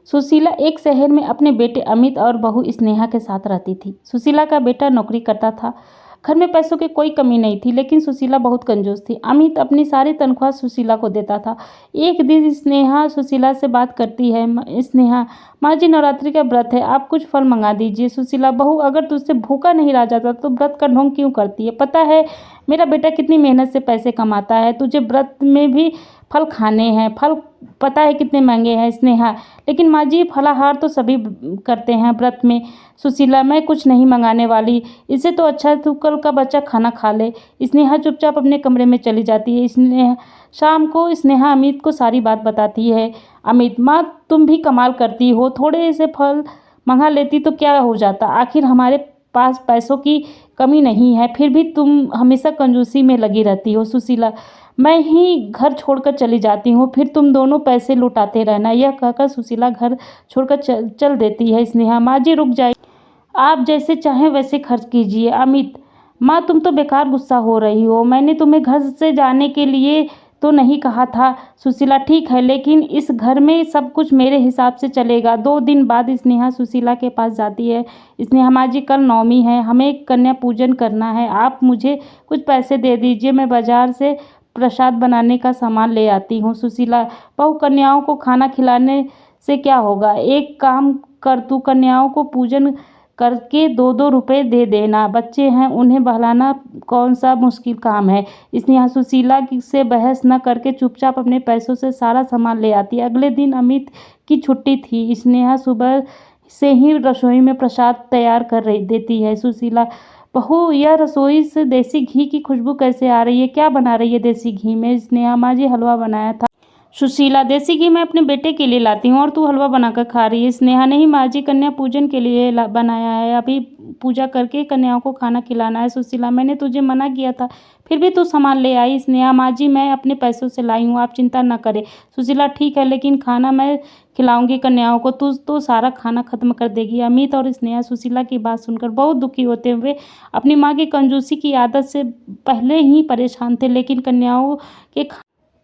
सुशीला एक शहर में अपने बेटे अमित और बहू स्नेहा के साथ रहती थी। सुशीला का बेटा नौकरी करता था। घर में पैसों की कोई कमी नहीं थी, लेकिन सुशीला बहुत कंजूस थी। अमित अपनी सारी तनख्वाह सुशीला को देता था। एक दिन स्नेहा सुशीला से बात करती है। स्नेहा, माँ जी नवरात्रि का व्रत है, आप कुछ फल मंगा दीजिए। सुशीला, बहू अगर तुझसे भूखा नहीं रहा जाता तो व्रत का ढोंग क्यों करती है? पता है मेरा बेटा कितनी मेहनत से पैसे कमाता है, तुझे व्रत में भी फल खाने हैं। फल पता है कितने महंगे हैं। स्नेहा, लेकिन माँ जी फलाहार तो सभी करते हैं व्रत में। सुशीला, मैं कुछ नहीं मंगाने वाली, इससे तो अच्छा है तू कल का बच्चा खाना खा ले। स्नेहा चुपचाप अपने कमरे में चली जाती है। स्नेहा शाम को स्नेहा अमित को सारी बात बताती है। अमित, माँ तुम भी कमाल करती हो, थोड़े से फल मंगा लेती तो क्या हो जाता, आखिर हमारे पास पैसों की कमी नहीं है, फिर भी तुम हमेशा कंजूसी में लगी रहती हो। सुशीला, मैं ही घर छोड़कर चली जाती हूँ, फिर तुम दोनों पैसे लुटाते रहना। यह कहकर सुशीला घर छोड़कर चल देती है। स्नेहा, माँ जी रुक जाइए, आप जैसे चाहें वैसे खर्च कीजिए। अमित, माँ तुम तो बेकार गुस्सा हो रही हो, मैंने तुम्हें घर से जाने के लिए तो नहीं कहा था। सुशीला, ठीक है, लेकिन इस घर में सब कुछ मेरे हिसाब से चलेगा। 2 दिन बाद स्नेहा सुशीला के पास जाती है। स्नेहा, माँ जी कल नवमी है, हमें कन्या पूजन करना है, आप मुझे कुछ पैसे दे दीजिए, मैं बाजार से प्रसाद बनाने का सामान ले आती हूँ। सुशीला, बहू कन्याओं को खाना खिलाने से क्या होगा, एक काम कर, तू कन्याओं को पूजन करके 2-2 रुपए दे देना, बच्चे हैं उन्हें बहलाना कौन सा मुश्किल काम है। स्नेहा सुशीला से बहस न करके चुपचाप अपने पैसों से सारा सामान ले आती है। अगले दिन अमित की छुट्टी थी। स्नेहा सुबह से ही रसोई में प्रसाद तैयार कर रही देती है। सुशीला, बहू यह रसोई से देसी घी की खुशबू कैसे आ रही है, क्या बना रही है देसी घी में? स्नेहा, माँ जी हलवा बनाया था। सुशीला, देसी घी मैं अपने बेटे के लिए लाती हूँ और तू हलवा बनाकर खा रही है। स्नेहा, नहीं माँ जी, कन्या पूजन के लिए बनाया है, अभी पूजा करके कन्याओं को खाना खिलाना है। सुशीला, मैंने तुझे मना किया था, फिर भी तू सामान ले आई। स्नेहा, माँ जी मैं अपने पैसों से लाई हूँ, आप चिंता न करें। सुशीला, ठीक है, लेकिन खाना मैं खिलाऊंगी कन्याओं को, तू तो सारा खाना खत्म कर देगी। अमित और स्नेहा सुशीला की बात सुनकर बहुत दुखी होते हुए अपनी माँ की कंजूसी की आदत से पहले ही परेशान थे, लेकिन कन्याओं के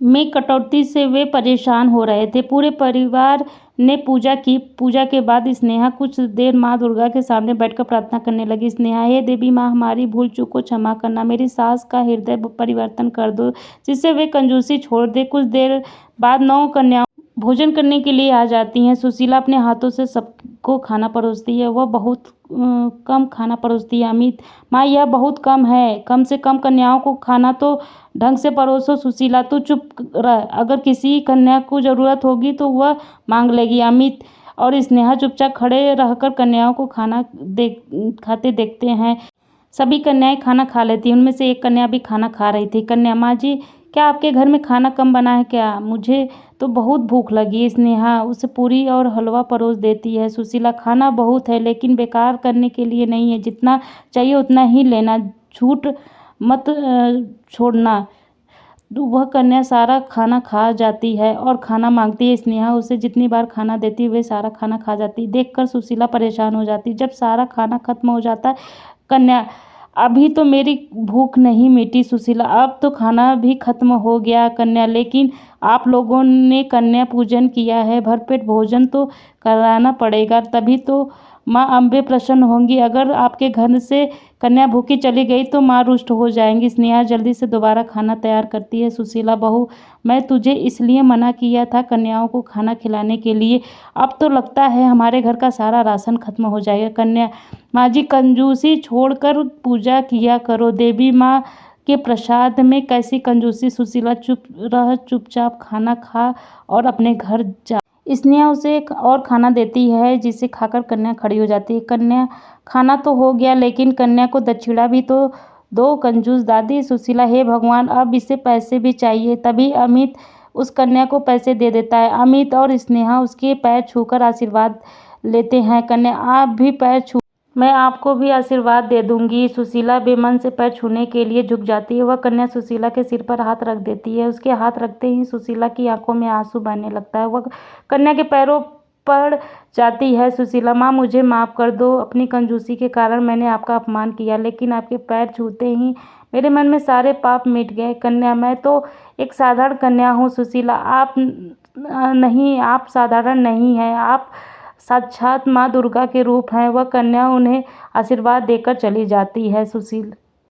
में कटौती से वे परेशान हो रहे थे। पूरे परिवार ने पूजा की। पूजा के बाद स्नेहा कुछ देर माँ दुर्गा के सामने बैठकर प्रार्थना करने लगी। स्नेहा, हे देवी माँ, हमारी भूल चूक को क्षमा करना, मेरी सास का हृदय परिवर्तन कर दो, जिससे वे कंजूसी छोड़ दे। कुछ देर बाद 9 कन्याओं भोजन करने के लिए आ जाती हैं। सुशीला अपने हाथों से सबको खाना परोसती है, वह बहुत कम खाना परोसती है। अमित, माँ यह बहुत कम है, कम से कम कन्याओं को खाना तो ढंग से परोसो। सुशीला, तू चुप रह, अगर किसी कन्या को जरूरत होगी तो वह मांग लेगी। अमित और स्नेहा चुपचाप खड़े रहकर कन्याओं को खाना खाते देखते हैं। सभी कन्याएं खाना खा लेती हैं। उनमें से एक कन्या भी खाना खा रही थी। कन्या, माँ जी क्या आपके घर में खाना कम बना है क्या? मुझे तो बहुत भूख लगी। स्नेहा उसे पूरी और हलवा परोस देती है। सुशीला, खाना बहुत है, लेकिन बेकार करने के लिए नहीं है, जितना चाहिए उतना ही लेना, झूठ मत छोड़ना। वह कन्या सारा खाना खा जाती है और खाना मांगती है। स्नेहा उसे जितनी बार खाना देती है वे सारा खाना खा जाती है। देखकर सुशीला परेशान हो जाती है। जब सारा खाना खत्म हो जाता है, कन्या, अभी तो मेरी भूख नहीं मिटी। सुशीला, अब तो खाना भी खत्म हो गया। कन्या, लेकिन आप लोगों ने कन्या पूजन किया है, भरपेट भोजन तो कराना पड़ेगा, तभी तो माँ अम्बे प्रसन्न होंगी। अगर आपके घर से कन्या भूखी चली गई तो माँ रुष्ट हो जाएंगी। स्नेहा जल्दी से दोबारा खाना तैयार करती है। सुशीला, बहू मैं तुझे इसलिए मना किया था कन्याओं को खाना खिलाने के लिए, अब तो लगता है हमारे घर का सारा राशन खत्म हो जाएगा। कन्या, माँ जी कंजूसी छोड़कर पूजा किया करो, देवी माँ के प्रसाद में कैसी कंजूसी। सुशीला, चुप रह, चुपचाप खाना खा और अपने घर जा। स्नेहा उसे एक और खाना देती है, जिसे खाकर कन्या खड़ी हो जाती है। कन्या, खाना तो हो गया, लेकिन कन्या को दक्षिणा भी तो दो, कंजूस दादी। सुशीला, हे भगवान, अब इसे पैसे भी चाहिए। तभी अमित उस कन्या को पैसे दे देता है। अमित और स्नेहा उसके पैर छूकर आशीर्वाद लेते हैं। कन्या, आप भी पैर छू, मैं आपको भी आशीर्वाद दे दूंगी। सुशीला बेमन से पैर छूने के लिए झुक जाती है। वह कन्या सुशीला के सिर पर हाथ रख देती है। उसके हाथ रखते ही सुशीला की आंखों में आंसू बहने लगता है। वह कन्या के पैरों पड़ जाती है। सुशीला, माँ मुझे माफ़ कर दो, अपनी कंजूसी के कारण मैंने आपका अपमान किया, लेकिन आपके पैर छूते ही मेरे मन में सारे पाप मिट गए। कन्या, मैं तो एक साधारण कन्या हूँ। सुशीला, आप नहीं, आप साधारण नहीं हैं, आप साक्षात माँ दुर्गा के रूप हैं। वह कन्या उन्हें आशीर्वाद देकर चली जाती है। सुशील